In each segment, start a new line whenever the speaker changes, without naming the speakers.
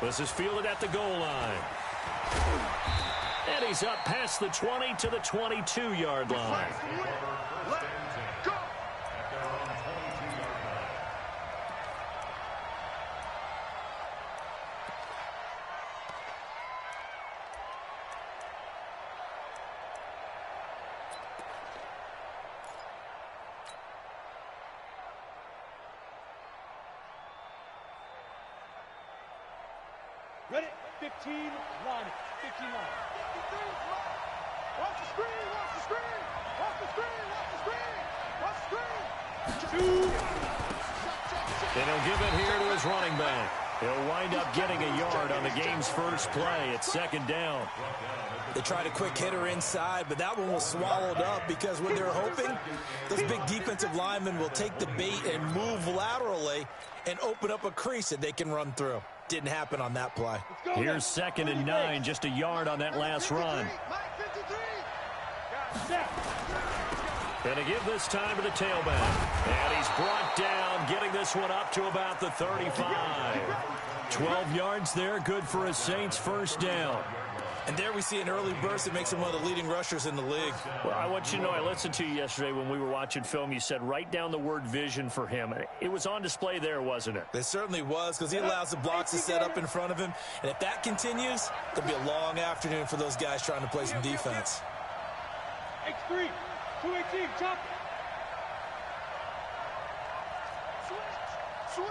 This is fielded at the goal line. And he's up past the 20 to the 22-yard line.
Ready? 15 line. 15 line. Watch the screen, watch the screen, watch the screen, watch the screen, watch the screen.
And he'll give it here to his running back. He'll wind up getting a yard on the game's first play. It's second down.
They tried a quick hitter inside, but that one was swallowed up because what they're hoping, those big defensive linemen will take the bait and move laterally and open up a crease that they can run through. Didn't happen on that play.
Here's 2nd and 9, just a yard on that last run. And to give this time to the tailback. And he's brought down, getting this one up to about the 35. 12 yards there, good for a Saints first down.
And there we see an early burst that makes him one of the leading rushers in the league.
Well, I want you to know, I listened to you yesterday when we were watching film. You said write down the word vision for him. It was on display there, wasn't it?
It certainly was, because he allows the blocks to set up in front of him. And if that continues, it'll be a long afternoon for those guys trying to play some defense.
X3, 218, chop. Switch.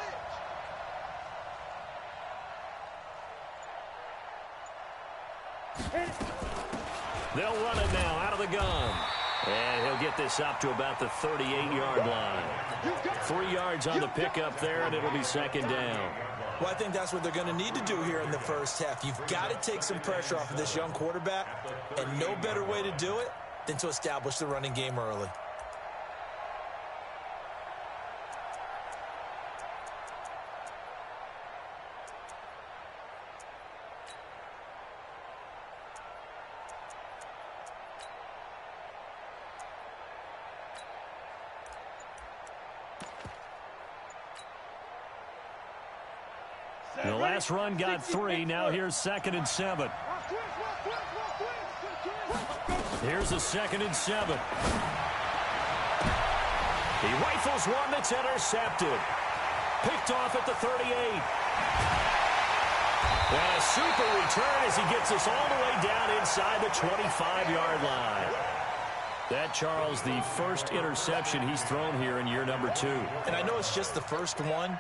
They'll run it now out of the gun. And he'll get this up to about the 38-yard line. 3 yards on the pickup there, and it'll be second down.
Well, I think that's what they're going to need to do here in the first half. You've got to take some pressure off of this young quarterback, and no better way to do it than to establish the running game early.
The last run got 3. Now here's 2nd and 7. Here's a 2nd and 7. He rifles one that's intercepted. Picked off at the 38. And a super return as he gets us all the way down inside the 25-yard line. That, Charles, the first interception he's thrown here in year number 2.
And I know it's just the first one,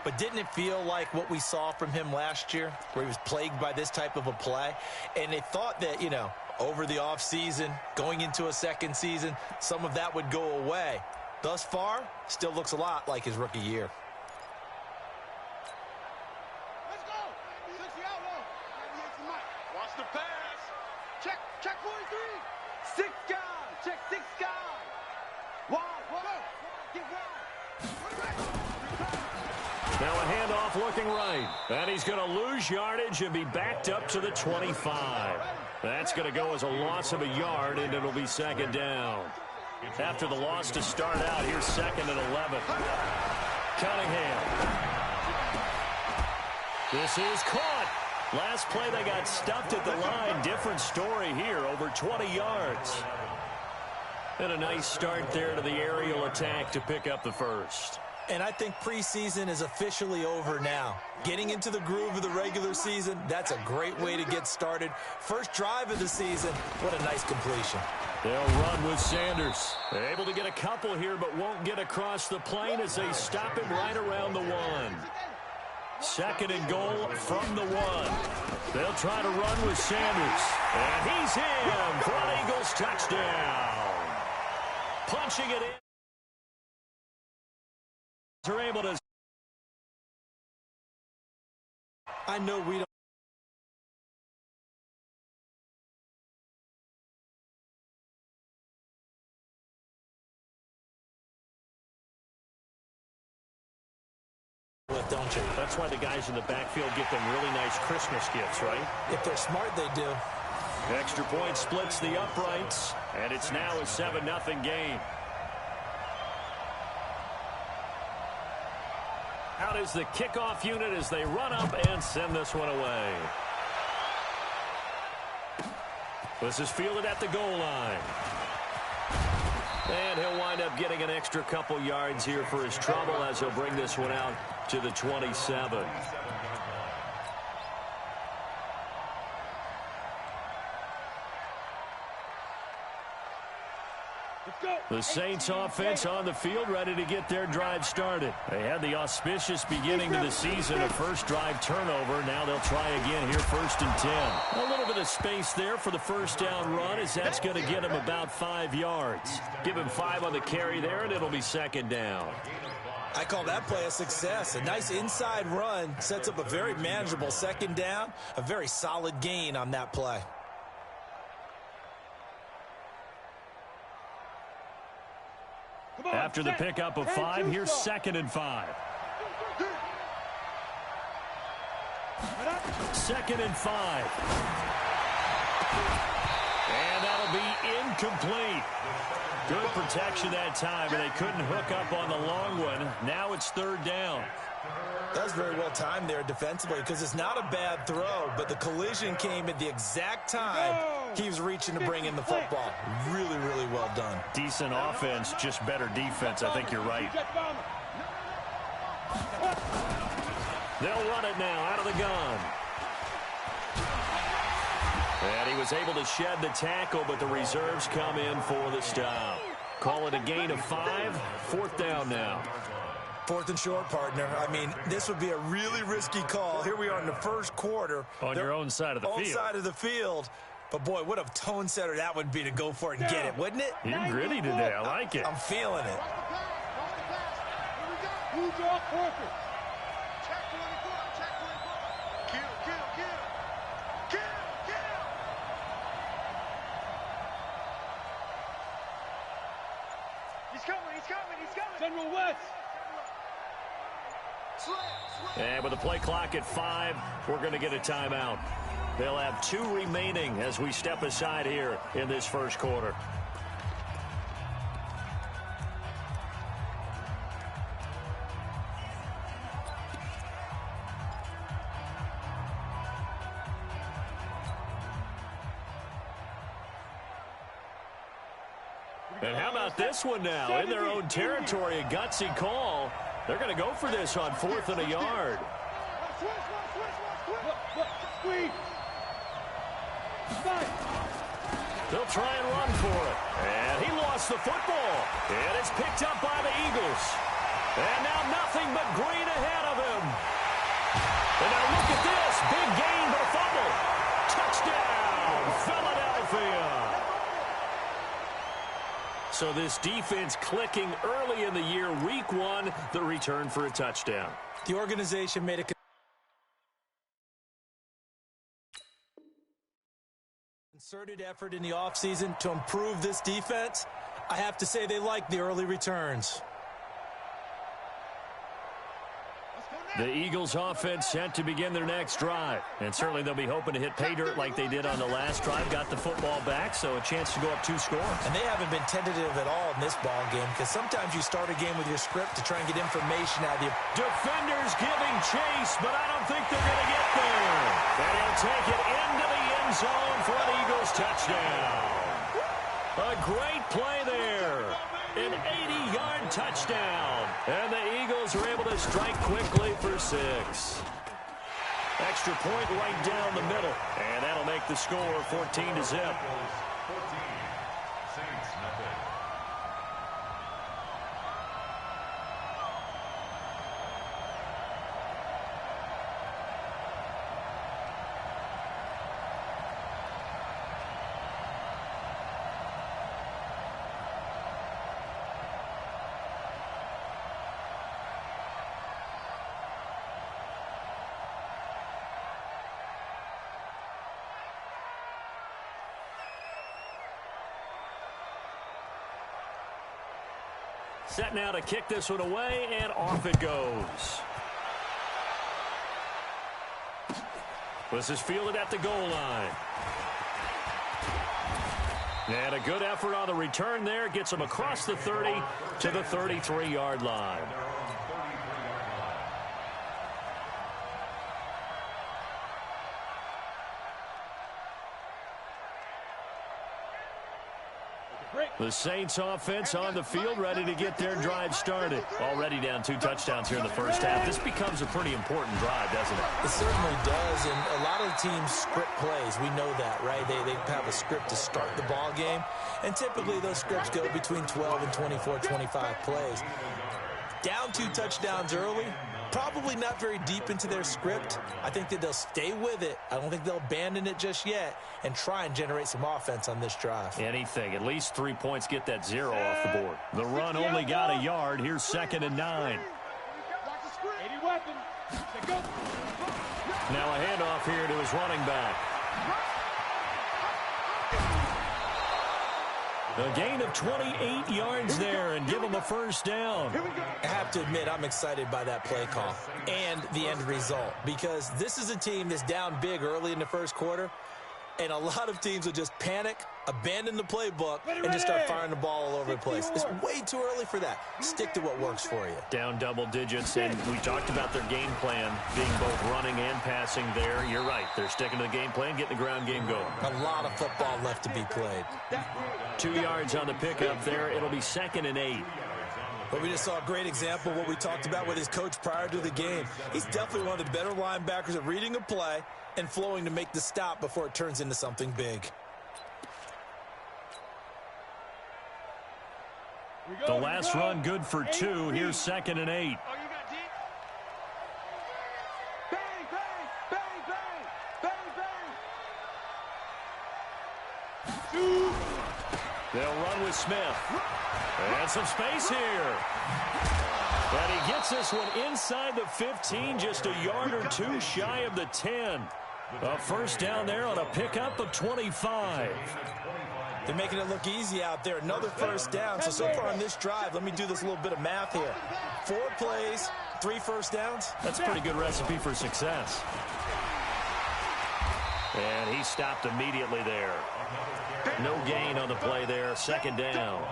but didn't it feel like what we saw from him last year, where he was plagued by this type of a play? And they thought that, you know, over the offseason, going into a second season, some of that would go away. Thus far, still looks a lot like his rookie year.
Let's go. Watch the pass. Check 43. 6 guys. Check 6 guys. Wide. Get wide.
Now a handoff looking right. And he's going to lose yardage and be backed up to the 25. That's going to go as a loss of a yard, and it'll be second down. After the loss to start out, here's 2nd and 11. Cunningham. This is caught. Last play they got stuffed at the line. Different story here, over 20 yards. And a nice start there to the aerial attack to pick up the first.
And I think preseason is officially over now. Getting into the groove of the regular season, that's a great way to get started. First drive of the season, what a nice completion.
They'll run with Sanders. They're able to get a couple here, but won't get across the plane as they stop him right around the 1. 2nd and goal from the 1. They'll try to run with Sanders. And he's in for an Eagles touchdown. Punching it in. Are able to.
I know we don't. Don't you?
That's why the guys in the backfield get them really nice Christmas gifts, right?
If they're smart, they do.
Extra point splits the uprights, and it's now a 7-0 game. Out is the kickoff unit as they run up and send this one away. This is fielded at the goal line. And he'll wind up getting an extra couple yards here for his trouble as he'll bring this one out to the 27. The Saints offense on the field, ready to get their drive started. They had the auspicious beginning to the season, a first drive turnover. Now they'll try again here, 1st and 10. A little bit of space there for the first down run, as that's going to get him about 5 yards. Give him 5 on the carry there, and it'll be 2nd down.
I call that play a success. A nice inside run sets up a very manageable 2nd down, a very solid gain on that play.
After the pickup of 5, here's 2nd and 5. 2nd and 5. And that'll be incomplete. Good protection that time, and they couldn't hook up on the long one. Now it's 3rd down.
That was very well timed there defensively, because it's not a bad throw, but the collision came at the exact time he was reaching to bring in the football. Really, really well done.
Decent offense, just better defense. I think you're right. They'll run it now out of the gun. And he was able to shed the tackle, but the reserves come in for the stop. Call it a gain of 5. 4th down now.
4th and short, partner. I mean, this would be a really risky call. Here we are in the first quarter.
On your own side of the field.
Own side of the field. But, boy, what a tone setter that would be to go for it and get it, wouldn't it?
You're gritty today. I like it.
I'm feeling it.
General West.
And with the play clock at 5, we're going to get a timeout. They'll have 2 remaining as we step aside here in this first quarter. And how about this one now? In their own territory, a gutsy call. They're going to go for this on 4th and a yard. They'll try and run for it. And he lost the football. And it's picked up by the Eagles. And now nothing but green ahead of him. And now look at this. Big gain, but a fumble. Touchdown, Philadelphia. So this defense clicking early in the year, week 1, the return for a touchdown.
The organization made a concerted effort in the offseason to improve this defense. I have to say they like the early returns.
The Eagles offense set to begin their next drive. And certainly they'll be hoping to hit pay dirt like they did on the last drive. Got the football back, so a chance to go up 2 scores.
And they haven't been tentative at all in this ball game, because sometimes you start a game with your script to try and get information out of you.
Defenders giving chase, but I don't think they're going to get there. And he'll take it into the end zone for an Eagles touchdown. A great play there. An 80-yard touchdown. And the Eagles are able to strike quickly for 6. Extra point right down the middle. And that'll make the score 14-0. Set now to kick this one away, and off it goes. This is fielded at the goal line. And a good effort on the return there. Gets him across the 30 to the 33-yard line. The Saints offense on the field, ready to get their drive started. Already down 2 touchdowns here in the first half. This becomes a pretty important drive, doesn't it?
It certainly does, and a lot of the teams script plays. We know that, right? They have a script to start the ball game, and typically those scripts go between 12 and 24, 25 plays. Down 2 touchdowns early, probably not very deep into their script. I think that they'll stay with it. I don't think they'll abandon it just yet and try and generate some offense on this drive.
Anything. At least 3 points, get that 0 off the board. The run only got a yard. Here's 2nd and 9. Now a handoff here to his running back. A gain of 28 yards there and give him a first down.
I have to admit, I'm excited by that play call and the end result, because this is a team that's down big early in the first quarter, and a lot of teams will just panic, abandon the playbook, and just start firing the ball all over the place. It's way too early for that. Stick to what works for you.
Down double digits, and we talked about their game plan being both running and passing there. You're right. They're sticking to the game plan, getting the ground game going.
A lot of football left to be played.
2 yards on the pickup there. It'll be 2nd and 8.
But we just saw a great example of what we talked about with his coach prior to the game. He's definitely one of the better linebackers at reading a play and flowing to make the stop before it turns into something big.
The last run good for 2. Here's 2nd and 8.
Bang, bang, bang, bang, bang, bang.
They'll run with Smith. And some space here. And he gets this one inside the 15, just a yard or 2 shy of the 10. A first down there on a pickup of 25.
They're making it look easy out there. Another first down. So far on this drive, let me do this little bit of math here. 4 plays, 3 first downs.
That's a pretty good recipe for success. And he stopped immediately there. No gain on the play there. 2nd down.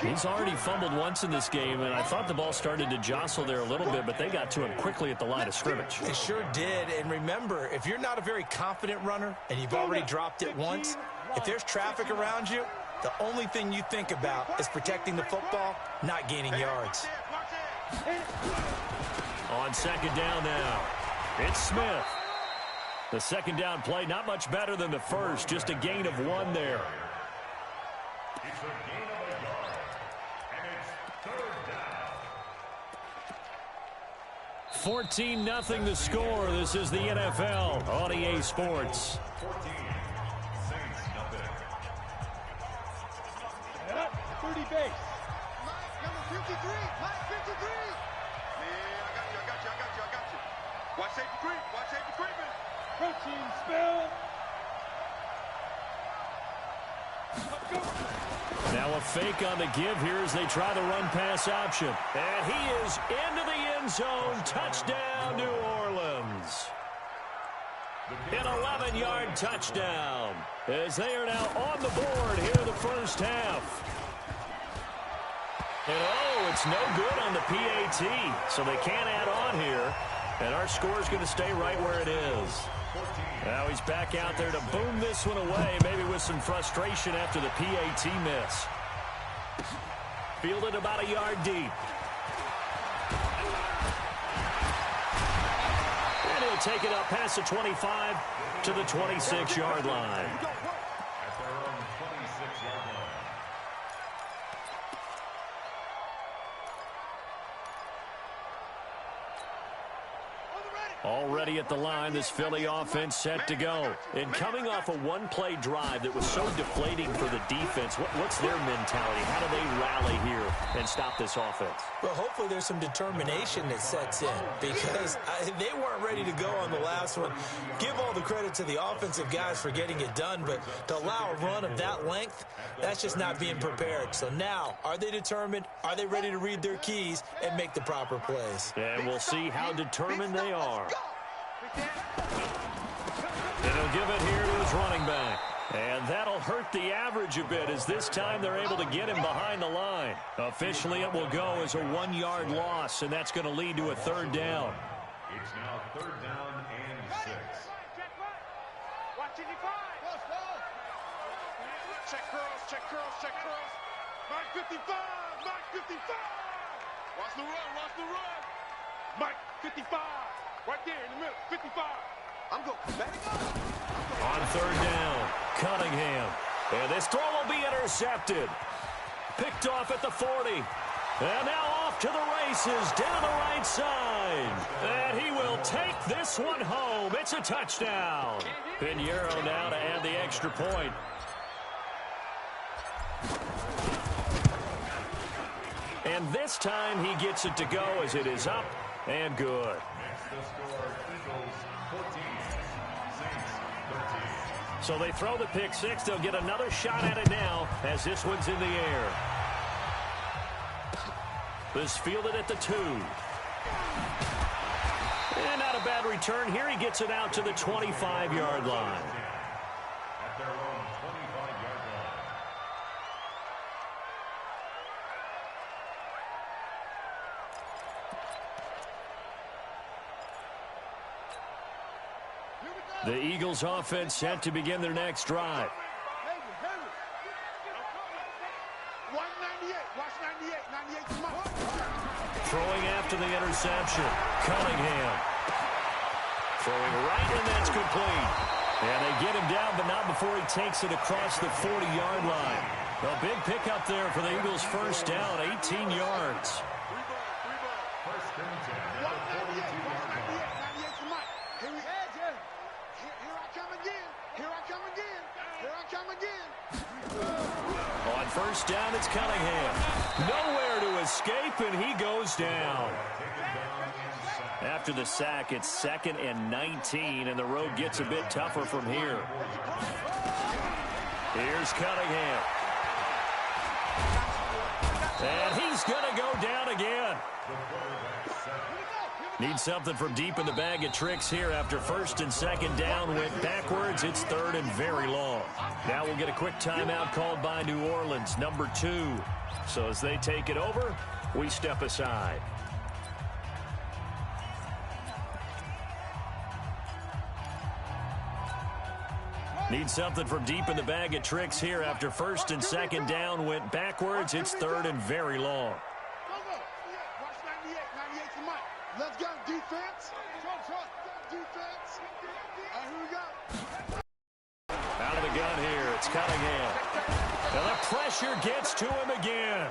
He's already fumbled once in this game, and I thought the ball started to jostle there a little bit, but they got to him quickly at the line of scrimmage.
It sure did. And remember, if you're not a very confident runner and you've already dropped it once, if there's traffic around you, the only thing you think about is protecting the football, not gaining yards.
On 2nd down now, it's Smith. The 2nd down play, not much better than the first, just a gain of 1 there. 14-0 the score. This is the NFL on EA Sports.
30 base. Number 53. Mike 53. Yeah, I got you. Watch safety creep. Watch safety creeping. Protein spill.
Now a fake on the give here as they try the run-pass option. And he is into the end zone. Touchdown, New Orleans. An 11-yard touchdown as they are now on the board here in the first half. And oh, it's no good on the PAT, so they can't add on here. And our score is going to stay right where it is. Now he's back out there to boom this one away, maybe with some frustration after the PAT miss. Fielded about a yard deep. And he'll take it up past the 25 to the 26-yard line. Already at the line, this Philly offense set to go. And coming off a one-play drive that was so deflating for the defense, what's their mentality? How do they rally here and stop this offense?
Well, hopefully there's some determination that sets in, because they weren't ready to go on the last one. Give all the credit to the offensive guys for getting it done, but to allow a run of that length, that's just not being prepared. So now, are they determined? Are they ready to read their keys and make the proper plays?
And we'll see how determined they are. And he'll give it here to his running back. And that'll hurt the average a bit, as this time they're able to get him behind the line. Officially, it will go as a 1-yard loss, and that's going to lead to a third down.
It's now 3rd down and 6.
Watch 85. Check curls, check curls, check curls. Mike 55, Mike 55. Watch the run, watch the run. Mike 55, right there in the middle, 55. I'm going to back up.
On third down, Cunningham. And this throw will be intercepted. Picked off at the 40. And now off to the races down the right side. And he will take this one home. It's a touchdown. Pinheiro now to add the extra point. And this time he gets it to go as it is up and good. So they throw the pick six. They'll get another shot at it now as this one's in the air. This fielded at the 2. And not a bad return here. He gets it out to the 25-yard line.
At their own 25-yard line.
The Eagles offense set to begin their next drive.
198, watch 98, 98 to Mike.
Throwing after the interception. Cunningham. Throwing right, and that's complete. And they get him down, but not before he takes it across the 40-yard line. A big pickup there for the Eagles' first down, 18 yards.
First and 10.
198, watch 98, 98 to Mike. Here we are. Here I come again. Here I come again. Here I come again.
On first down, it's Cunningham. Nowhere to escape, and he goes down. After the sack, it's 2nd and 19, and the road gets a bit tougher from here. Here's Cunningham. And he's going to go down again. Need something from deep in the bag of tricks here after 1st and 2nd down. Went backwards. It's 3rd and very long. Now we'll get a quick timeout called by New Orleans, number 2. So as they take it over, we step aside. Need something from deep in the bag of tricks here after 1st and 2nd down. Went backwards. It's 3rd and very long.
Watch 98, 98 to Mike. Let's go, defense. Defense. Here we go.
Out of the gun here, it's Cunningham. And the pressure gets to him again.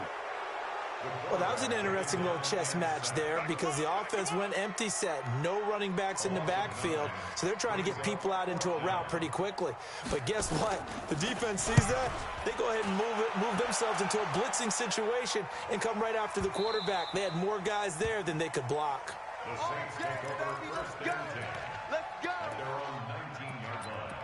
Well, that was an interesting little chess match there because the offense went empty set. No running backs in the backfield, so they're trying to get people out into a route pretty quickly. But guess what? The defense sees that. They go ahead and move themselves into a blitzing situation and come right after the quarterback. They had more guys there than they could block.
The Saints take over first and 10.
Let's go.
At their own 19-yard line.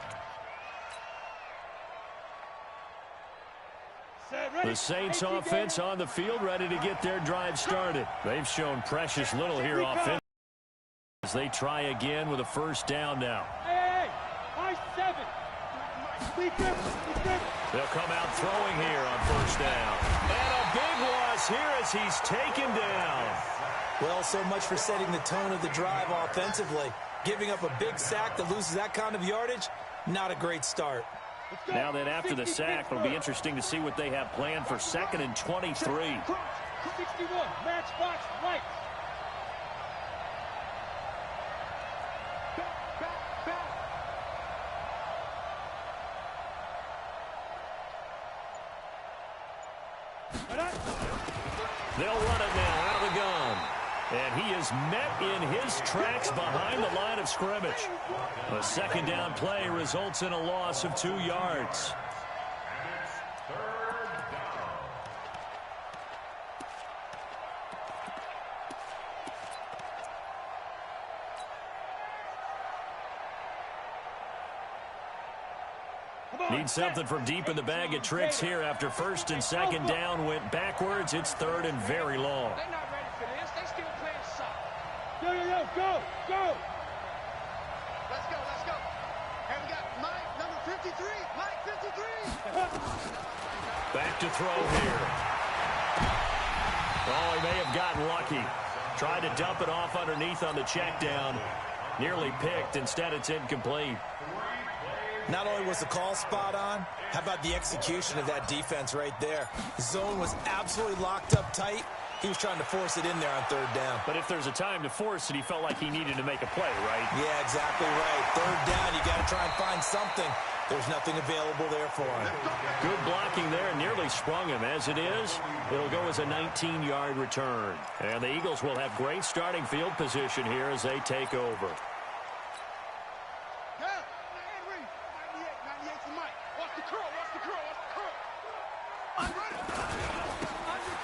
The Saints offense on the field, ready to get their drive started. They've shown precious little here offensively as they try again with a first down now.
Hey, high 7.
They'll come out throwing here on first down. And a big loss here as he's taken down.
Well, so much for setting the tone of the drive offensively. Giving up a big sack that loses that kind of yardage, not a great start.
Now then, after the sack, it'll be interesting to see what they have planned for 2nd and 23.
61, matchbox, right. Back.
They'll run it now out of the gun. And he is met in his tracks behind the line of scrimmage. A 2nd down play results in a loss of 2 yards.
And it's 3rd down.
Need something from deep in the bag of tricks here after 1st and 2nd down. Went backwards. It's 3rd and very long.
They're not ready for this. They still playing soft. Go. Let's go. And we got Mike, number 53. Mike, 53.
Back to throw here. Oh, he may have gotten lucky. Tried to dump it off underneath on the check down. Nearly picked. Instead, it's incomplete.
3 plays
Not only was the call spot on, how about the execution of that defense right there? The zone was absolutely locked up tight. He was trying to force it in there on third down.
But if there's a time to force it, he felt like he needed to make a play, right?
Yeah, exactly right. Third down, you got to try and find something. There's nothing available there for him.
Good blocking there, nearly sprung him. As it is, it'll go as a 19-yard return. And the Eagles will have great starting field position here as they take over.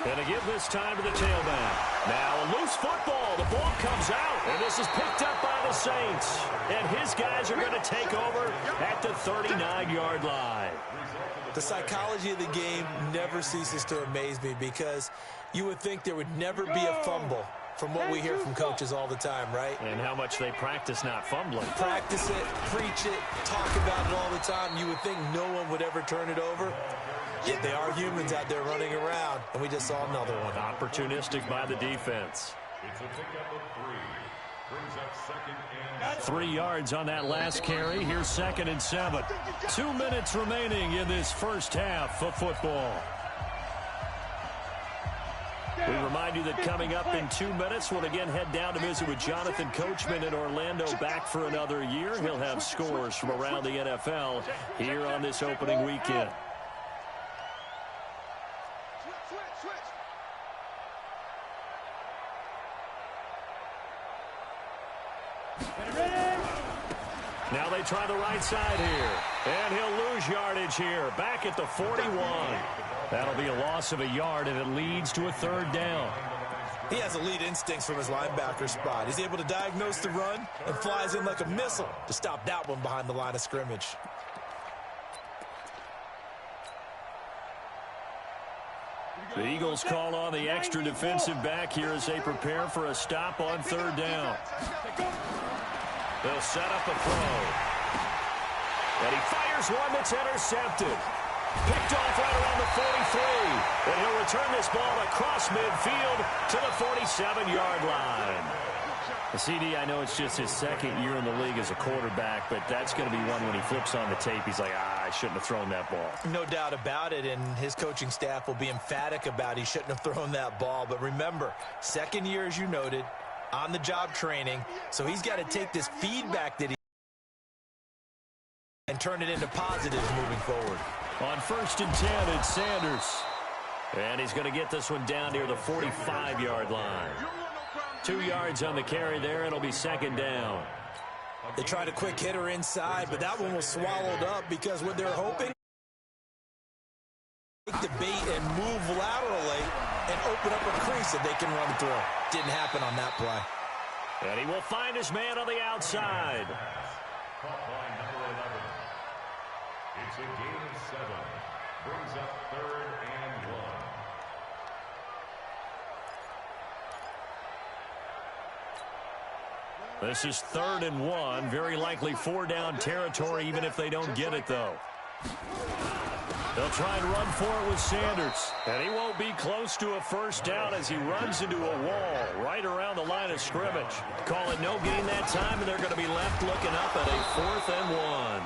And to give this time to the tailback. Now a loose football. The ball comes out. And this is picked up by the Saints. And his guys are going to take over at the 39-yard line.
The psychology of the game never ceases to amaze me because you would think there would never be a fumble from what we hear from coaches all the time, right?
And how much they practice not fumbling.
Practice it, preach it, talk about it all the time. You would think no one would ever turn it over. Yet they are humans out there running around, and we just saw another one.
Opportunistic by the defense.
It's a pickup of 3. Brings up second and
3 yards on that last carry. Here's 2nd and 7. 2 minutes remaining in this first half of football. We remind you that coming up in 2 minutes, we'll again head down to visit with Jonathan Coachman in Orlando, back for another year. He'll have scores from around the NFL here on this opening weekend. Now they try the right side here. And he'll lose yardage here. Back at the 41. That'll be a loss of a yard, and it leads to a 3rd down.
He has elite instincts from his linebacker spot. He's able to diagnose the run and flies in like a missile to stop that one behind the line of scrimmage.
The Eagles call on the extra defensive back here as they prepare for a stop on 3rd down. They'll set up a throw. And he fires one that's intercepted. Picked off right around the 43. And he'll return this ball across midfield to the 47-yard line. The CD, I know it's just his 2nd year in the league as a quarterback, but that's going to be one when he flips on the tape. He's like, I shouldn't have thrown that ball.
No doubt about it, and his coaching staff will be emphatic about he shouldn't have thrown that ball. But remember, 2nd year, as you noted, on-the-job training, so he's got to take this feedback that he and turn it into positives moving forward.
On 1st and 10, it's Sanders. And he's going to get this one down near the 45-yard line. 2 yards on the carry there. It'll be 2nd down.
They tried a quick hitter inside, but that one was swallowed up because what they're hoping take the bait and move laterally and open up a crease that they can run through. Didn't happen on that play.
And he will find his man on the outside.
caught by number 11. It's a gain of 7. Brings up 3rd and 1.
This is 3rd and 1. Very likely 4-down territory, even if they don't get it, though. They'll try and run for it with Sanders. And he won't be close to a 1st down as he runs into a wall right around the line of scrimmage. Call it no gain that time, and they're going to be left looking up at a 4th and 1.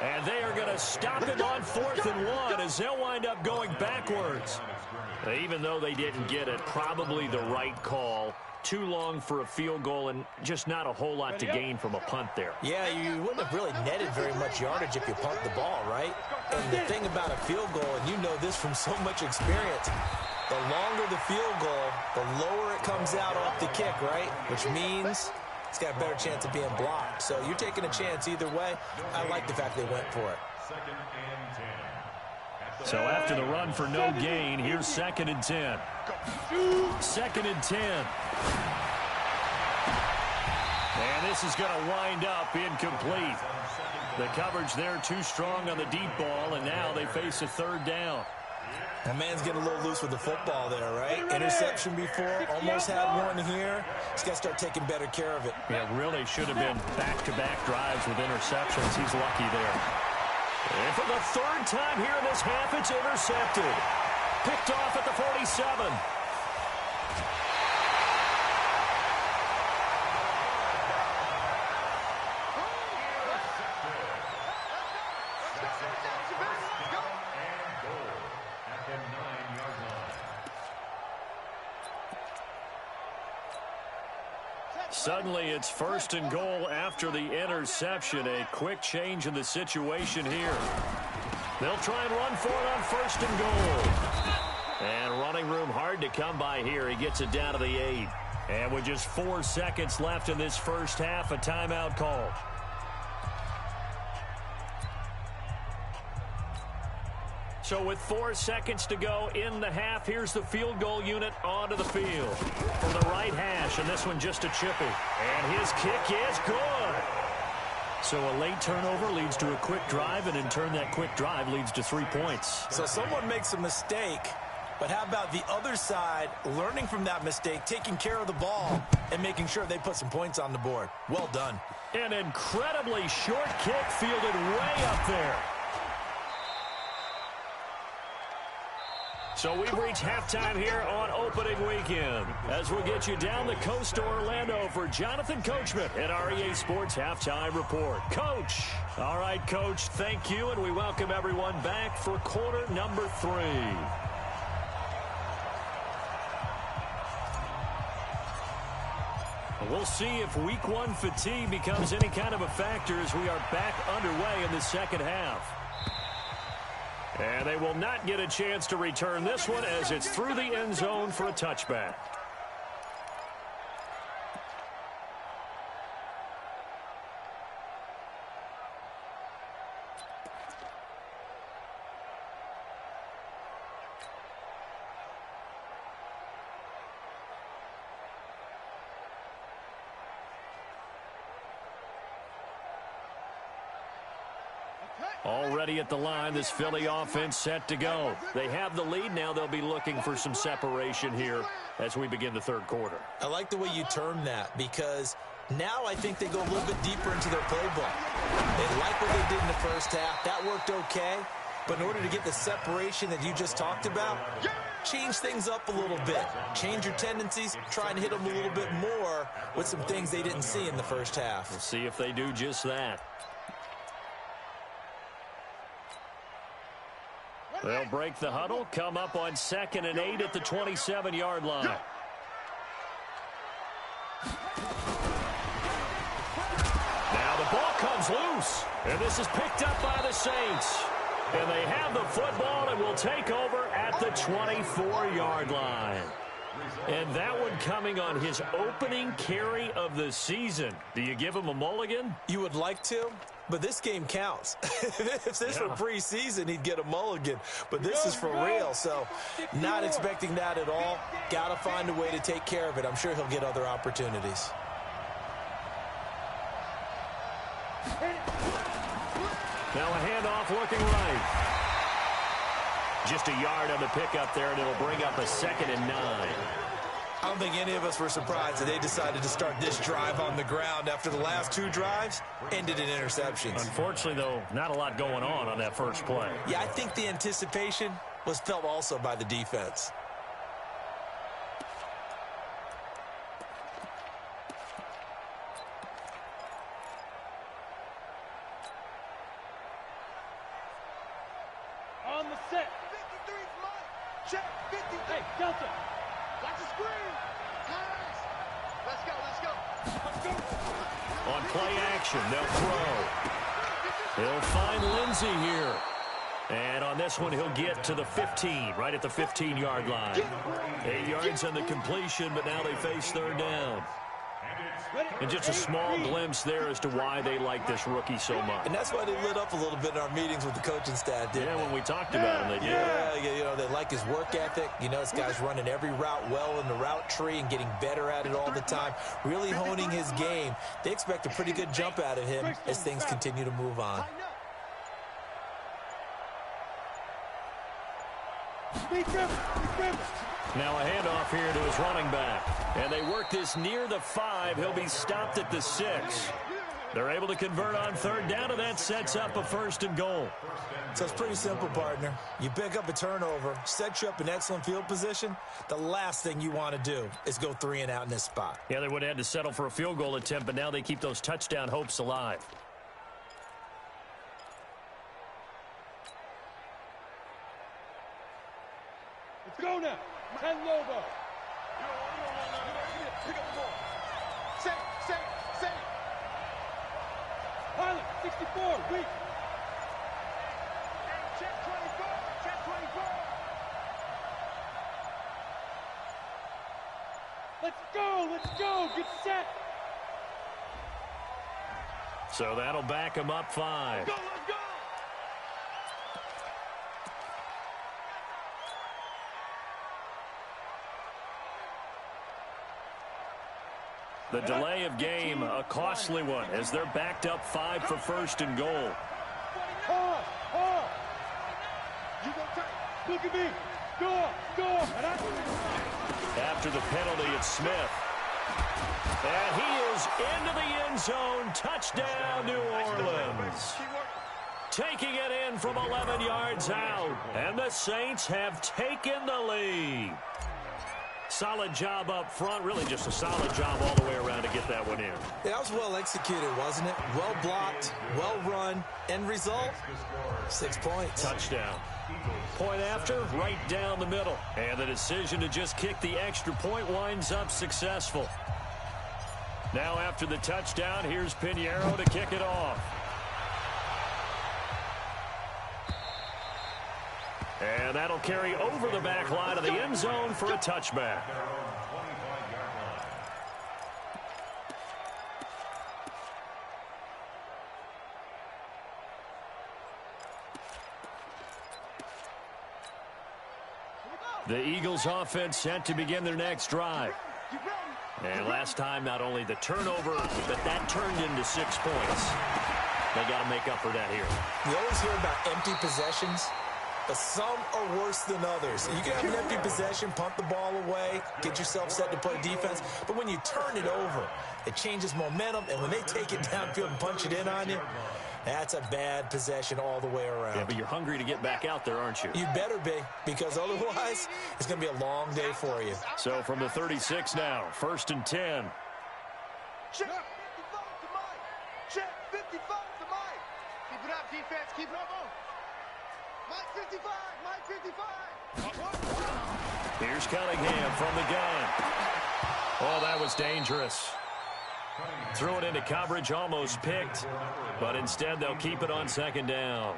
And they are going to stop him on 4th and 1 as they'll wind up going backwards. Even though they didn't get it, probably the right call. Too long for a field goal and just not a whole lot to gain from a punt there.
Yeah, you wouldn't have really netted very much yardage if you punt the ball, right? And the thing about a field goal, and you know this from so much experience, the longer the field goal, the lower it comes out off the kick, right? Which means it's got a better chance of being blocked. So you're taking a chance either way. I like the fact they went for it.
2nd and 10.
So after the run for no gain, here's 2nd and 10. 2nd and 10. And this is going to wind up incomplete. The coverage there too strong on the deep ball, and now they face a 3rd down.
That man's getting a little loose with the football there, right? Interception before, almost had one here. He's got to start taking better care of it.
Yeah, really should have been back-to-back drives with interceptions. He's lucky there. And for the 3rd time here in this half, it's intercepted. Picked off at the 47. Suddenly it's first and goal after the interception. A quick change in the situation here. They'll try and run for it on first and goal. And running room hard to come by here. He gets it down to the 8. And with just 4 seconds left in this first half, a timeout call. So with 4 seconds to go in the half, here's the field goal unit onto the field from the right hash, and this one just a chippy. And his kick is good. So a late turnover leads to a quick drive, and in turn that quick drive leads to 3 points.
So someone makes a mistake, but how about the other side learning from that mistake, taking care of the ball, and making sure they put some points on the board? Well done.
An incredibly short kick fielded way up there. So we've reached halftime here on opening weekend as we get you down the coast to Orlando for Jonathan Coachman at REA Sports Halftime Report. Coach. All right, Coach, thank you, and we welcome everyone back for quarter number 3. We'll see if week 1 fatigue becomes any kind of a factor as we are back underway in the second half. And they will not get a chance to return this one as it's through the end zone for a touchback. Already at the line, this Philly offense set to go. They have the lead. Now they'll be looking for some separation here as we begin the third quarter.
I like the way you term that because now I think they go a little bit deeper into their playbook. They like what they did in the first half. That worked okay. But in order to get the separation that you just talked about, change things up a little bit. Change your tendencies. Try and hit them a little bit more with some things they didn't see in the first half.
We'll see if they do just that. They'll break the huddle, come up on 2nd and 8 at the 27-yard line. Now the ball comes loose, and this is picked up by the Saints. And they have the football and will take over at the 24-yard line. And that one coming on his opening carry of the season. Do you give him a mulligan?
You would like to, but this game counts. If this were preseason, he'd get a mulligan. But this is for real, so not expecting that at all. Got to find a way to take care of it. I'm sure he'll get other opportunities.
Now a handoff looking right. Just a yard on the pickup there, and it'll bring up a 2nd and 9.
I don't think any of us were surprised that they decided to start this drive on the ground after the last 2 drives ended in interceptions.
Unfortunately, though, not a lot going on that first play.
Yeah, I think the anticipation was felt also by the defense.
On the set. 53 Mike. Check. 53. Hey, Delta. Watch the screen. Pass. Let's go. Let's go. Let's go.
On play action, they'll throw. He'll find Lindsey here. And on this one, he'll get to the 15, right at the 15-yard line. 8 yards on the completion, but now they face 3rd down. And just a small glimpse there as to why they like this rookie so much.
And that's why they lit up a little bit in our meetings with the coaching staff, didn't they?
When we talked about him, they did.
Yeah, you know, they like his work ethic. You know, this guy's running every route well in the route tree and getting better at it all the time, really honing his game. They expect a pretty good jump out of him as things continue to move on.
Now a handoff here to his running back. And they work this near the 5. He'll be stopped at the 6. They're able to convert on 3rd down, and that sets up a 1st and goal.
So it's pretty simple, partner. You pick up a turnover, set you up in excellent field position. The last thing you want to do is go 3 and out in this spot.
Yeah, they would have had to settle for a field goal attempt, but now they keep those touchdown hopes alive.
Let's go now. 10 Lobo. Pick up the ball. Set. Safe, safe. Pilot, 64, weak. Check 24, check 24. Let's go, get set.
So that'll back him up 5.
Let's go.
The delay of game, a costly one, as they're backed up 5 for first and goal.
Pause. You go tight. Look at me. Go.
After the penalty, it's Smith. And he is into the end zone. Touchdown, New Orleans. Taking it in from 11 yards out. And the Saints have taken the lead. Solid job up front. Really just a solid job all the way around to get that one in.
Yeah, that was well executed, wasn't it? Well blocked, well run. End result, 6 points.
Touchdown. Point after, right down the middle. And the decision to just kick the extra point winds up successful. Now after the touchdown, here's Pinheiro to kick it off. And that'll carry over the back line of the end zone for a touchback. The Eagles offense set to begin their next drive. And last time, not only the turnover, but that turned into 6 points. They got to make up for that here.
You always hear about empty possessions, but some are worse than others. You can have an empty possession, punt the ball away, get yourself set to play defense, but when you turn it over, it changes momentum, and when they take it downfield and punch it in on you, that's a bad possession all the way around.
Yeah, but you're hungry to get back out there, aren't you?
You better be, because otherwise, it's going to be a long day for you.
So from the 36 now, 1st and 10.
Check 55 to Mike. Check 55 to Mike. Keep it up, defense. Keep it up. Mike 55. Mike 55.
Here's Cunningham from the gun. Oh, that was dangerous. Threw it into coverage, almost picked, but instead they'll keep it on 2nd down.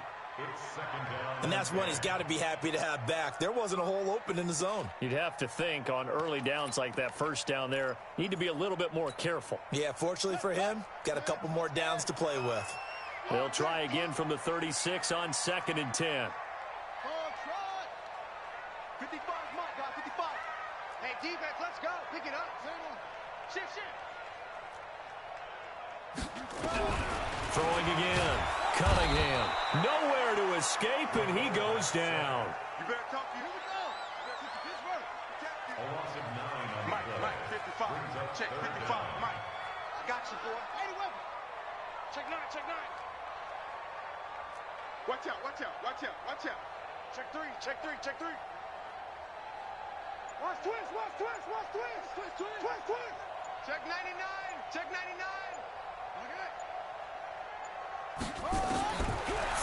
And that's one he's got to be happy to have back. There wasn't a hole open in the zone.
You'd have to think on early downs like that, 1st down there, need to be a little bit more careful.
Yeah, fortunately for him, got a couple more downs to play with.
They'll try again from the 36 on 2nd and 10.
55 Mike, got 55. Hey, defense, let's go. Pick it up. Shift.
Throwing again. Cunningham. Nowhere to escape, and he goes down.
You better talk to you. Here we go. Mike, 55. Check 55. Mike. I got you, boy. 81. Check 9. Watch out. Check 3. Watch twist. Check 99.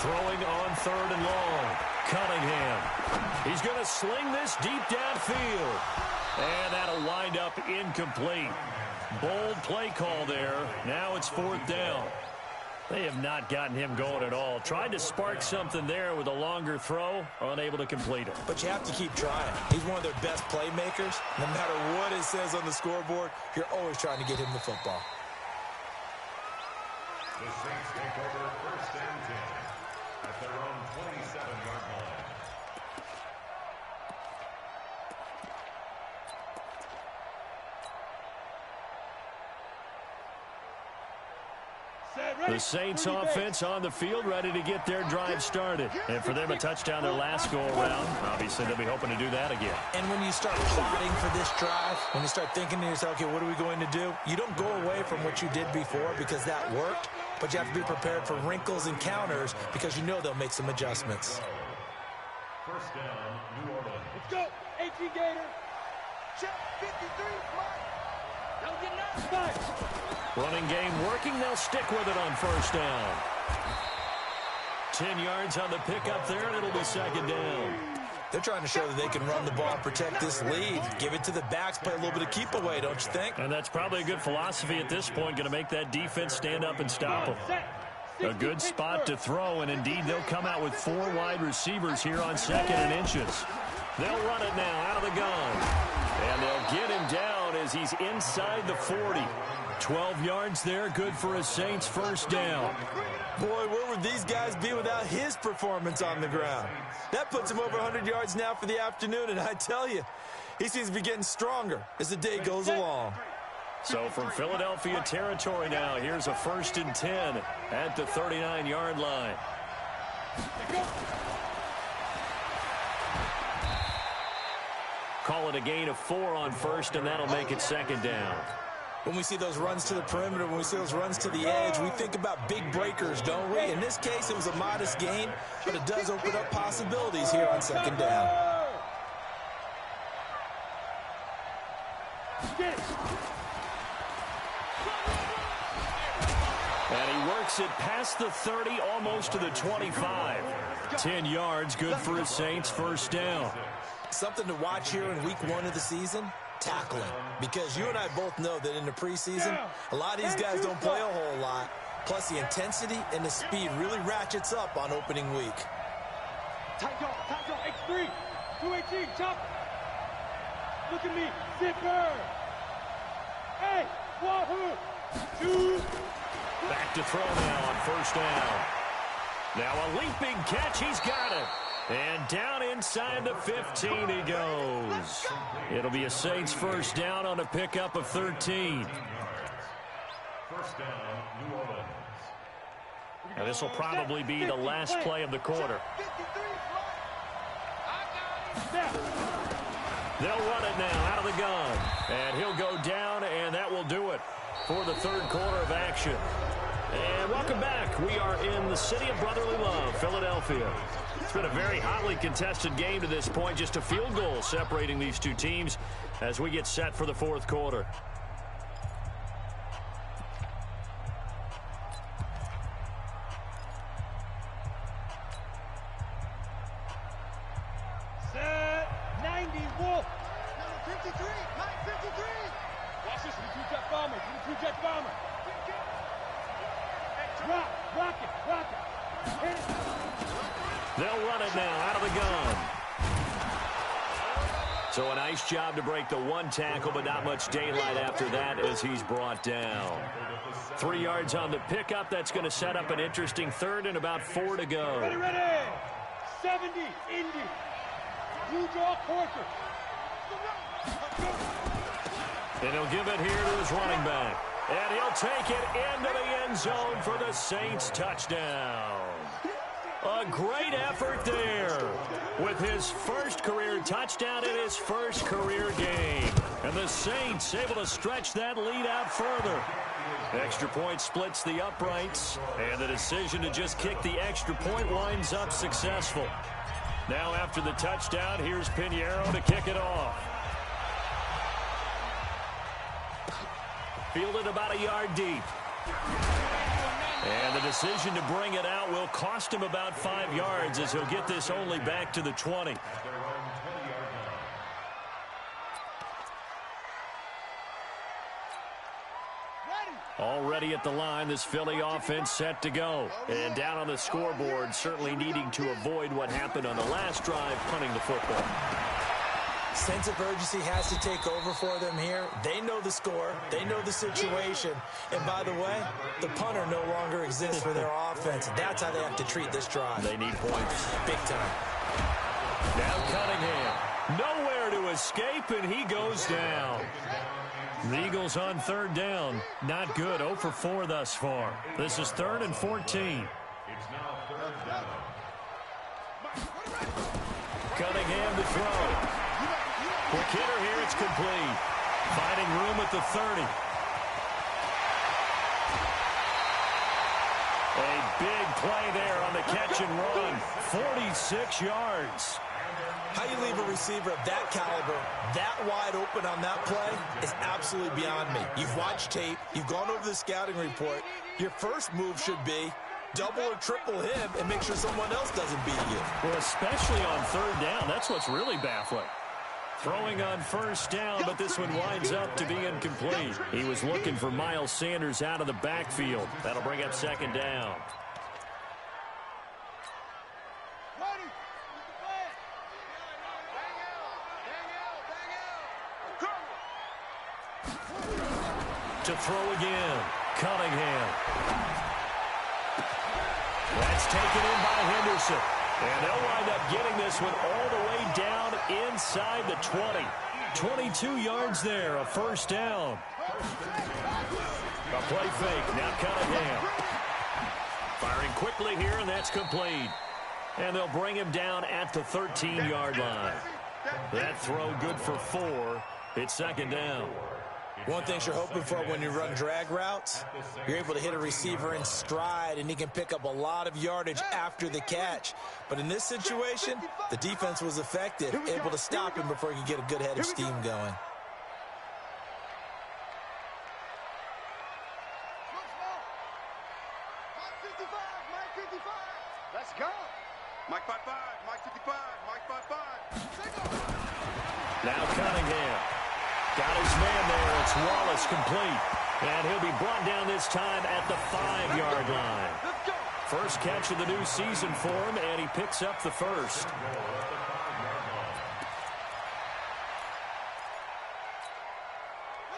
Throwing on 3rd and long. Cunningham. He's going to sling this deep downfield. And that'll wind up incomplete. Bold play call there. Now it's 4th down. They have not gotten him going at all. Tried to spark something there with a longer throw. Unable to complete it.
But you have to keep trying. He's one of their best playmakers. No matter what it says on the scoreboard, you're always trying to get him the football.
The Saints take over 1st and 10 at their own 27-yard line.
The Saints offense on the field, ready to get their drive started. And for them, a touchdown their last go-around. Obviously, they'll be hoping to do that again.
And when you start plotting for this drive, when you start thinking to yourself, okay, what are we going to do? You don't go away from what you did before because that worked, but you have to be prepared for wrinkles and counters because you know they'll make some adjustments.
1st down, New Orleans.
Let's go. 18 Gator. Check 53. Mike. Don't get knocked.
Running game working. They'll stick with it on 1st down. 10 yards on the pickup there, and it'll be 2nd down.
They're trying to show that they can run the ball and protect this lead. Give it to the backs, play a little bit of keep away, don't you think?
And that's probably a good philosophy at this point, going to make that defense stand up and stop them. A good spot to throw, and indeed they'll come out with 4 wide receivers here on 2nd and inches. They'll run it now out of the gun. And they'll get him down as he's inside the 40. 12 yards there, good for a Saints first down.
Boy, where would these guys be without his performance on the ground? That puts him over 100 yards now for the afternoon, and I tell you, he seems to be getting stronger as the day goes along.
So from Philadelphia territory now, here's a 1st and 10 at the 39-yard line. Call it a gain of 4 on 1st, and that'll make it 2nd down.
When we see those runs to the perimeter, when we see those runs to the edge, we think about big breakers, don't we? In this case, it was a modest gain, but it does open up possibilities here on 2nd down.
And he works it past the 30, almost to the 25. 10 yards, good for a Saints first down.
Something to watch here in week 1 of the season, tackling. Because you and I both know that in the preseason, a lot of these guys don't play a whole lot. Plus, the intensity and the speed really ratchets up on opening week.
Tight jaw, X3, 218, chop. Look at me, zipper. Hey, wahoo, 2.
Back to throw now on first down. Now a leaping catch, he's got it. And down inside the 15 he goes. It'll be a Saints first down on a pickup of 13.
First down, New Orleans.
And this will probably be the last play of the quarter. They'll run it now out of the gun. And he'll go down, and that will do it for the 3rd quarter of action. And welcome back. We are in the city of brotherly love, Philadelphia. It's been a very hotly contested game to this point. Just a field goal separating these two teams as we get set for the 4th quarter.
Set, 90, Wolf. Number 53, 53. Watch this, 2-jet bomber, 2-jet bomber. Rock it. Hit it.
They'll run it now out of the gun. So a nice job to break the 1 tackle, but not much daylight after that as he's brought down. 3 yards on the pickup. That's going to set up an interesting 3rd and about 4 to go.
Ready. 70, Indy. Blue jaw, Corker.
And he'll give it here to his running back. And he'll take it into the end zone for the Saints touchdown. A great effort there with his first career touchdown in his first career game. And the Saints able to stretch that lead out further. Extra point splits the uprights, and the decision to just kick the extra point winds up successful. Now after the touchdown, here's Pinheiro to kick it off. Fielded about a yard deep. And the decision to bring it out will cost him about 5 yards as he'll get this only back to the 20. Already at the line, this Philly offense set to go. And down on the scoreboard, certainly needing to avoid what happened on the last drive, punting the football.
Sense of urgency has to take over for them here. They know the score. They know the situation. And by the way, the punter no longer exists for their offense. That's how they have to treat this drive.
They need points.
Big time.
Now Cunningham. Nowhere to escape, and he goes down. The Eagles on 3rd down. Not good. 0 for 4 thus far. This is 3rd and 14.
It's now 3rd down.
Cunningham to throw. Quick hitter here, it's complete. Finding room at the 30. A big play there on the catch and run. 46 yards.
How you leave a receiver of that caliber, that wide open on that play is absolutely beyond me. You've watched tape. You've gone over the scouting report. Your first move should be, double or triple him and make sure someone else doesn't beat you.
Well, especially on third down. That's what's really baffling. Throwing on first down, but this one winds up to be incomplete. He was looking for Miles Sanders out of the backfield. That'll bring up second down. To throw again, Cunningham. That's taken in by Henderson. And they'll wind up getting this one all the way down inside the 20. 22 yards there, a first down. A play fake, now Cunningham. Firing quickly here, and that's complete. And they'll bring him down at the 13-yard line. That throw good for 4. It's second down.
One thing you're hoping for when you run drag routes, you're able to hit a receiver in stride, and he can pick up a lot of yardage after the catch. But in this situation, the defense was effective, able to stop him before he could get a good head of steam going.
Let's go. Mike 55, Mike 55, Mike 55.
Now Cunningham. Got his man there. It's Wallace complete. And he'll be brought down this time at the 5-yard line. First catch of the new season for him, and he picks up the first.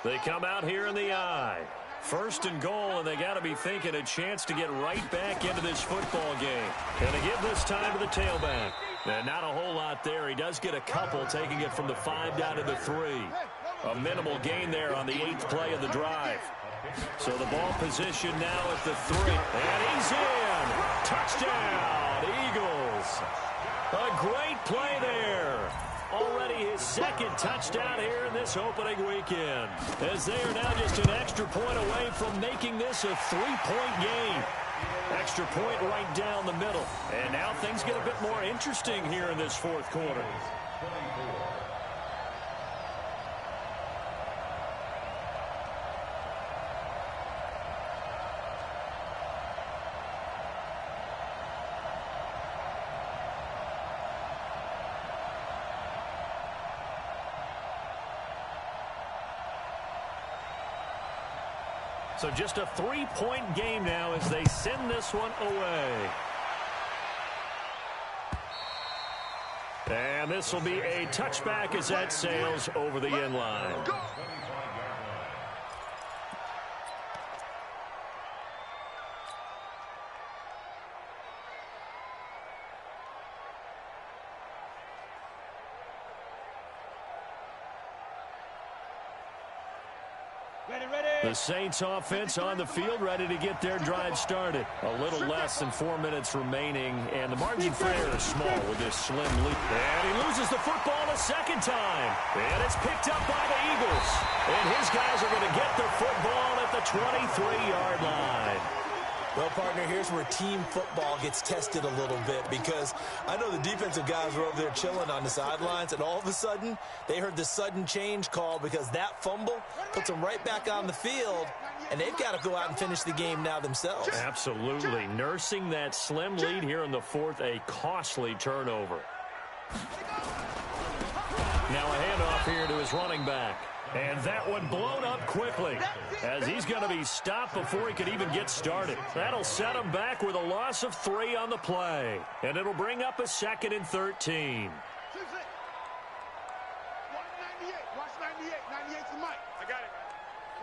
They come out here in the I. First and goal, and they got to be thinking a chance to get right back into this football game. And they give this time to the tailback. And not a whole lot there. He does get a couple, taking it from the 5 down to the 3. A minimal gain there on the 8th play of the drive. So the ball position now at the 3. And he's in. Touchdown, Eagles. A great play there. Already his second touchdown here in this opening weekend. As they are now just an extra point away from making this a 3-point game. Extra point right down the middle. And now things get a bit more interesting here in this fourth quarter. So just a 3-point game now as they send this one away. And this will be a touchback as that sails over the end line. The Saints offense on the field, ready to get their drive started. A little less than 4 minutes remaining, and the margin for error is small with this slim lead. And he loses the football a second time. And it's picked up by the Eagles. And his guys are going to get the football at the 23-yard line.
Well, partner, here's where team football gets tested a little bit, because I know the defensive guys were over there chilling on the sidelines, and all of a sudden, they heard the sudden change call because that fumble puts them right back on the field, and they've got to go out and finish the game now themselves.
Absolutely. Nursing that slim lead here in the fourth, a costly turnover. Now a handoff here to his running back. And that one blown up quickly as he's going to be stopped before he could even get started. That'll set him back with a loss of 3 on the play. And it'll bring up a 2nd and 13.
198. Watch 98. 98 to Mike. I got it.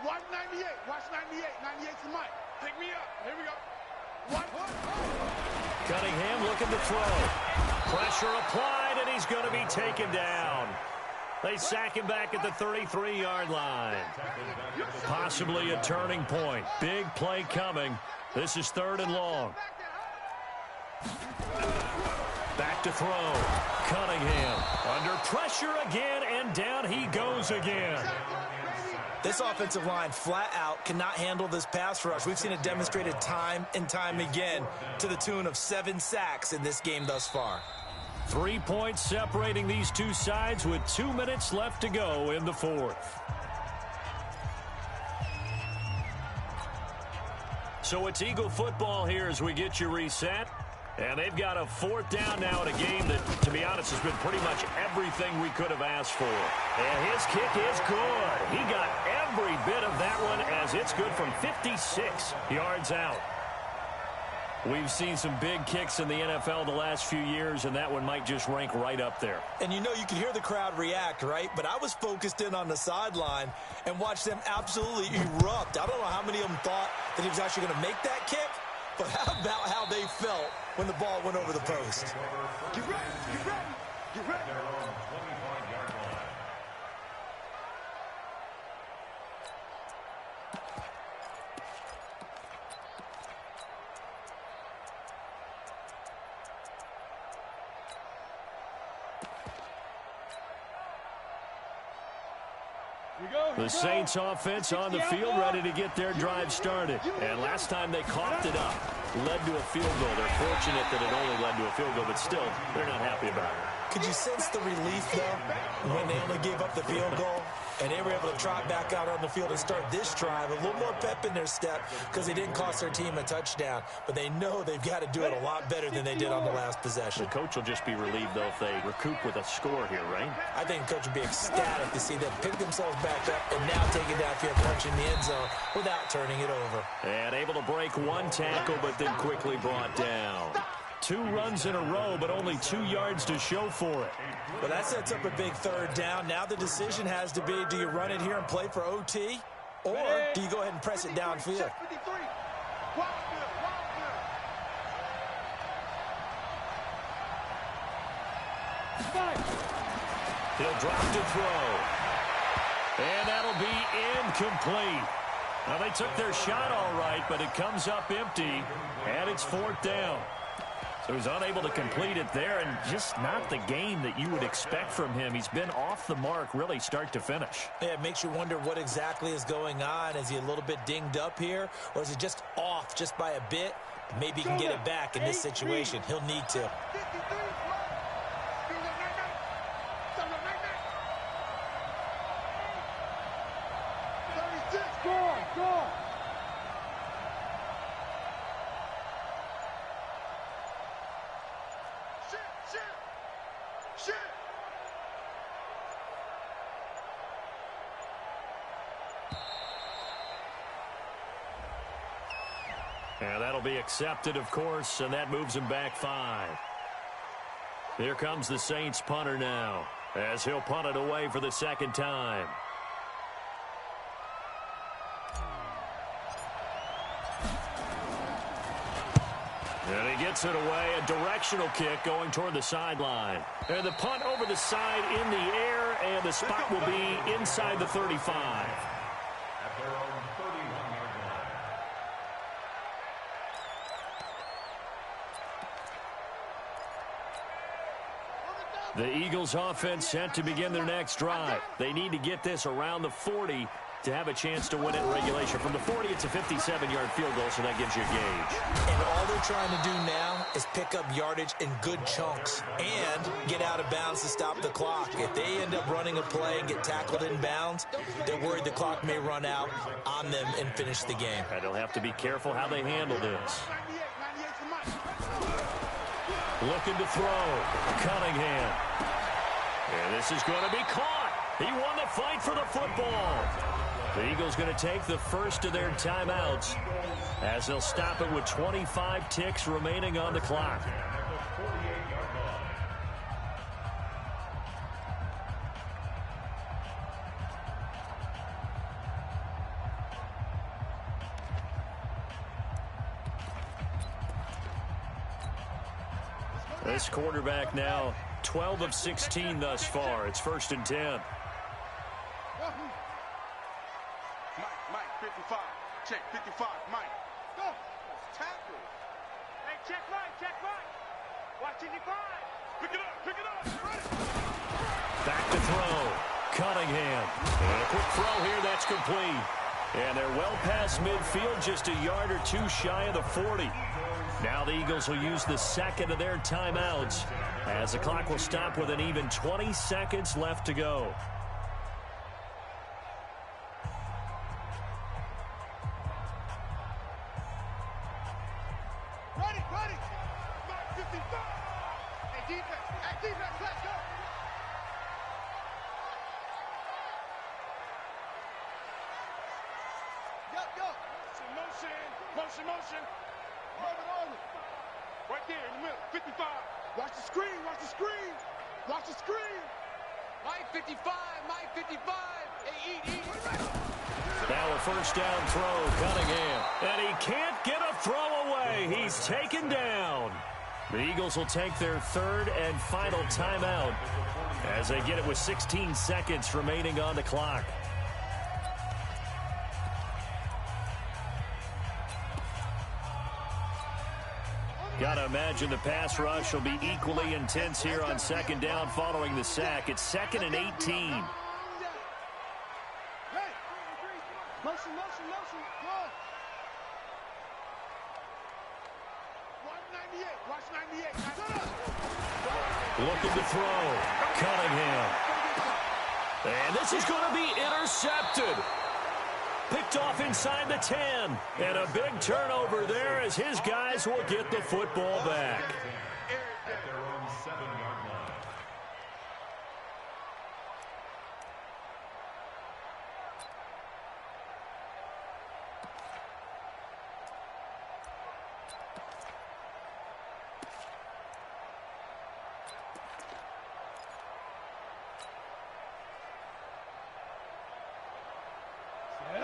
Watch 98. Watch 98. 98 to Mike. Pick me up. Here we go.
Cunningham looking to throw. Pressure applied, and he's going to be taken down. They sack him back at the 33-yard line. Possibly a turning point. Big play coming. This is 3rd and long. Back to throw. Cunningham under pressure again, and down he goes again.
This offensive line flat out cannot handle this pass rush. We've seen it demonstrated time and time again to the tune of 7 sacks in this game thus far.
3 points separating these two sides with 2 minutes left to go in the fourth. So it's Eagle football here as we get you reset. And they've got a fourth down now in a game that, to be honest, has been pretty much everything we could have asked for. And his kick is good. He got every bit of that one as it's good from 56 yards out. We've seen some big kicks in the NFL the last few years, and that one might just rank right up there.
And you know, you can hear the crowd react, right? But I was focused in on the sideline and watched them absolutely erupt. I don't know how many of them thought that he was actually going to make that kick, but how about how they felt when the ball went over the post?
Get ready, get ready, get ready.
The Saints offense on the field ready to get their drive started. And last time they coughed it up, led to a field goal. They're fortunate that it only led to a field goal, but still, they're not happy about it.
Could you sense the relief, though, when they only gave up the field goal? And they were able to trot back out on the field and start this drive. A little more pep in their step because they didn't cost their team a touchdown. But they know they've got to do it a lot better than they did on the last possession.
The coach will just be relieved, though, if they recoup with a score here, right?
I think the coach would be ecstatic to see them pick themselves back up and now take it downfield, punching the end zone without turning it over.
And able to break one tackle, but then quickly brought down. 2 runs in a row, but only 2 yards to show for it.
Well, that sets up a big third down. Now the decision has to be, do you run it here and play for OT? Or do you go ahead and press it downfield?
He'll drop to throw. And that'll be incomplete. Now, they took their shot all right, but it comes up empty, and it's 4th down. So he's unable to complete it there, and just not the game that you would expect from him. He's been off the mark, really, start to finish.
Yeah, it makes you wonder what exactly is going on. Is he a little bit dinged up here, or is he just off just by a bit? Maybe he can get it back in this situation. He'll need to.
And that'll be accepted, of course, and that moves him back 5. Here comes the Saints punter now, as he'll punt it away for the second time. And he gets it away, a directional kick going toward the sideline. And the punt over the side in the air, and the spot will be inside the 35.
At their own 31-yard line.
The Eagles offense set to begin their next drive. They need to get this around the 40 to have a chance to win it in regulation. From the 40, it's a 57-yard field goal, so that gives you a gauge.
And all they're trying to do now is pick up yardage in good chunks and get out of bounds to stop the clock. If they end up running a play and get tackled in bounds, they're worried the clock may run out on them and finish the game.
And they'll have to be careful how they handle this. Looking to throw. Cunningham. And this is going to be caught. He won the fight for the football. The Eagles going to take the first of their timeouts as they'll stop it with 25 ticks remaining on the clock. This quarterback now 12 of 16 thus far. It's 1st and 10.
Mike, 55. Check, 55, Mike. Go. Tackle. Hey, check Mike. Watch 55. Pick it up. Right.
Back to throw. Cunningham. And a quick throw here, that's complete. And they're well past midfield, just a yard or 2 shy of the 40. Now the Eagles will use the second of their timeouts as the clock will stop with an even 20 seconds left to go.
Ready. Mark 55. Hey, defense, let's go. Yo. Motion. Right there in the middle, 55. Watch the screen. Mike 55. Hey, eat.
Now a first down throw, Cunningham. And he can't get a throw away. He's taken down. The Eagles will take their third and final timeout as they get it with 16 seconds remaining on the clock. Gotta imagine the pass rush will be equally intense here on second down following the sack. It's 2nd and 18.
Hey. Motion. Go. Watch 98.
Looking to throw. Cunningham. And this is going to be intercepted. Picked off inside the 10. And a big turnover there as his guys will get the football back.
At their own 7-yard line.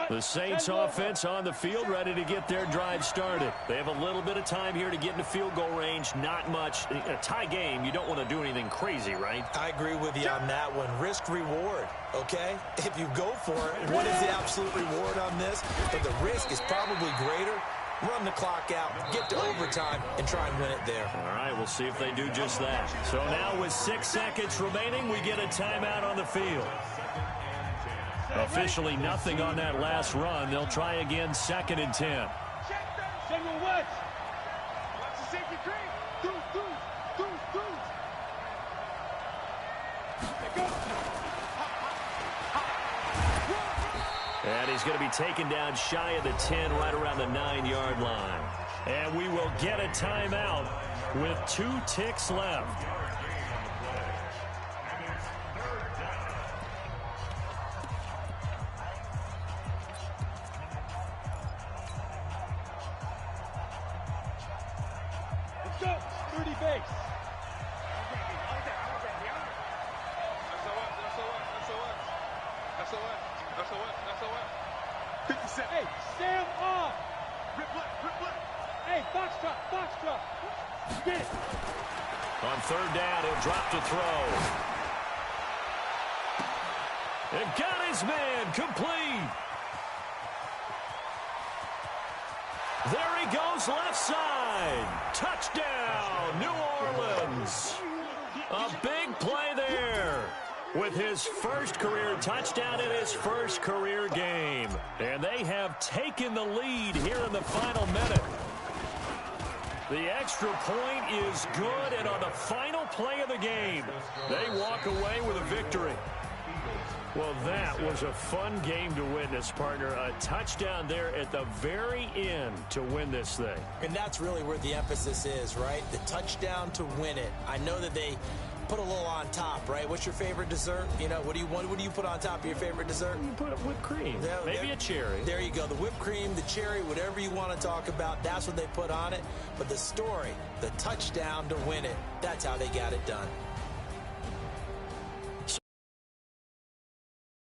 The Saints offense on the field, ready to get their drive started. They have a little bit of time here to get into field goal range. Not much. A tie game, you don't want to do anything crazy, right?
I agree with you on that one. Risk reward, okay? If you go for it, what is the absolute reward on this? But the risk is probably greater. Run the clock out, get to overtime, and try and win it there.
All right, we'll see if they do just that. So now with 6 seconds remaining, we get a timeout on the field. Officially nothing on that last run. They'll try again, 2nd and 10.
Single wedge. Watch the safety cream. Deuce.
And he's going to be taken down shy of the 10, right around the 9-yard line. And we will get a timeout with 2 ticks left. On 3rd down, he'll drop to throw. And got his man complete. There he goes, left side. Touchdown, New Orleans. A big play there with his first career touchdown in his first career game. And they have taken the lead here in the final minute. The extra point is good, and on the final play of the game, they walk away with a victory. Well, that was a fun game to witness, partner. A touchdown there at the very end to win this thing.
And that's really where the emphasis is, right? The touchdown to win it. I know that they put a little on top, right? What's your favorite dessert? You know, what do you put on top of your favorite dessert?
You put whipped cream, maybe a cherry.
There you go. The whipped cream, the cherry, whatever you want to talk about, that's what they put on it. But the story, the touchdown to win it, that's how they got it done.